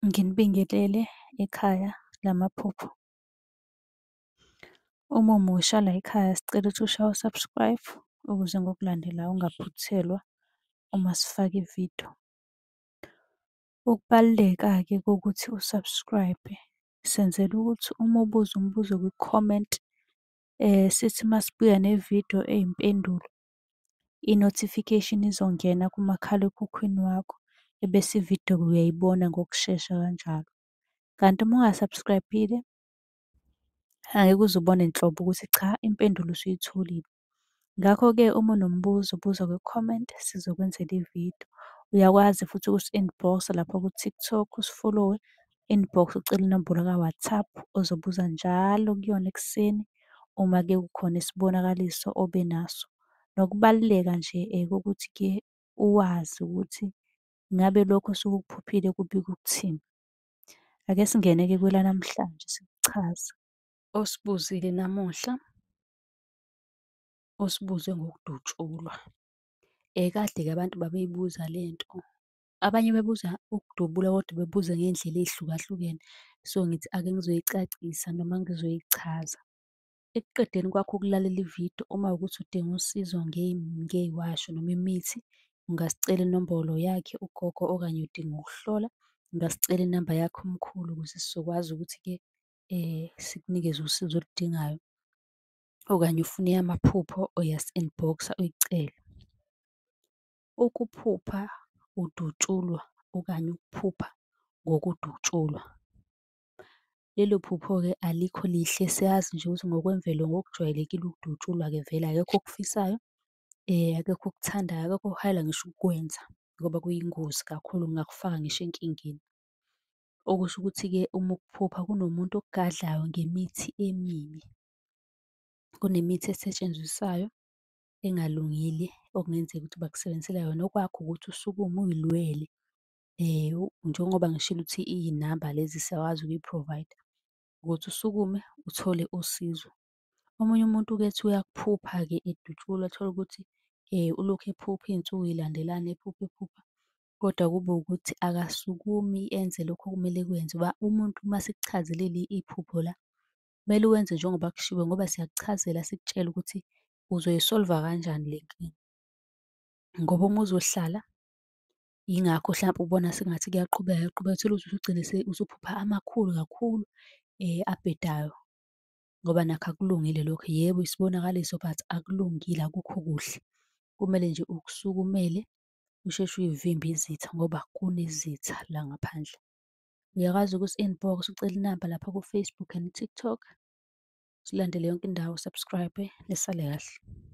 Nginibingelele ekhaya lamaphupho. Uma umusha la ekhaya sicela ukuthi ushaye u-subscribe ukuze ngokulandelayo ungaphuthelwa uma sifaka ividiyo. Ukubaluleka-ke kokuthi u-subscribe senzela ukuthi uma ubuza umbuzo kwi-comment sithi masibuya nevidiyo eyimpendulo, i-notification izongena kumakhalekhukhwini wakho ebese ividiyo uyayibona ngokushesha kanjalo. Kanti uma unga-subscribe-ile angeke uze ubone nhlobo ukuthi cha impendulo usuyitholile. Ngakho-ke uma unombuzo buza kwi-comment sizokwenzela ividiyo. Uyakwazi futhi ukusi-inbox-a lapha ku-TikTok usi-follow-we, inbox ucele inombolo ka-WhatsApp ozobuza njalo kuyona ekuseni uma-ke kukhona isibonakaliso obenaso. Nokubaluleka nje kokuthi-ke uwazi ukuthi ngabe lokho osuke ukuphuphile kubika ukuthini. Ake singene-ke kwelanamhlanje sikuchaze. Osibuzile namuhla, osibuze ngokudutshulwa. Kade-ke abantu babeyibuza le nto. Abanye bebuza ukudubula kodwa bebuza ngey'ndlela ey'hlukahlukene. So ngithi ake ngizoyicacisa noma ngizoyichaza. Ekuqedeni kwakho ukulalela ividiyo, uma wukuthi udinga usizo ngey'washo noma imithi, ungasicela inombolo yakhe ugogo okanye udinga ukuhlola, ungasicela inamba yakhe umkhulu ukuze sizokwazi ukuthi-ke sikunikeze usizo oludingayo. Okanye ufuna eyamaphupho uyasi-inbox-a uyicele. Ukuphupha udutshulwa okanye ukuphupha ngokudutshulwa. Lelo phupho-ke alikho lihle, siyazi nje ukuthi ngokwemvelo ngokujwayelekile ukudutshulwa-ke vele akekho okufisayo, akekho okuthandayo, akekho okuhayela ngisho ukukwenza ngoba kuyingozi kakhulu kungakufaka ngisho enkingeni. Okusho ukuthi-ke uma ukuphupha kunomuntu okugadlayo ngemithi emibi. Kunemithi esetshenziswayo engalungile okungenzeka ukuthi bakusebenzisela yona. Okwakho ukuthi usukume uy'lwele njengoba ngishilo ukuthi iy'namba lezi siyakwazi ukuyi-provide ukuthi usukume uthole usizo. Omunye umuntu-ke ethi uyakuphupha-ke edutshulwa athole ukuthi ulokhu ephupha iy'nsuku y'landelana ephupha ephupha, kodwa kube ukuthi akasukumi enze lokhu okumele ekwenze. Umuntu uma sekuchazelile iphupho la, kumele wenze njengoba kushiwo ngoba siyakuchazela sikutshele ukuthi uzoyi-solve-a kanjani le nkinga. Ngoba uma uzohlala yingakho hlampe ubona sengathi kuyaqhubeka kuyaqhubeka uthole ukuthi usugcine usuphupha amakhulu kakhulu abhedayo ngoba nakho akulungile lokho. Yebo, isibonakaliso but akulungile, akukho kuhle. Kumele nje ukusukumele usheshe uy'vimbe izitha ngoba kunezitha la ngaphandle. Uyakwazi ukusi-inbox ucele inamba lapha ku-Facebook and TikTok. Silandele yonke indawo, subscribe nisale kahle.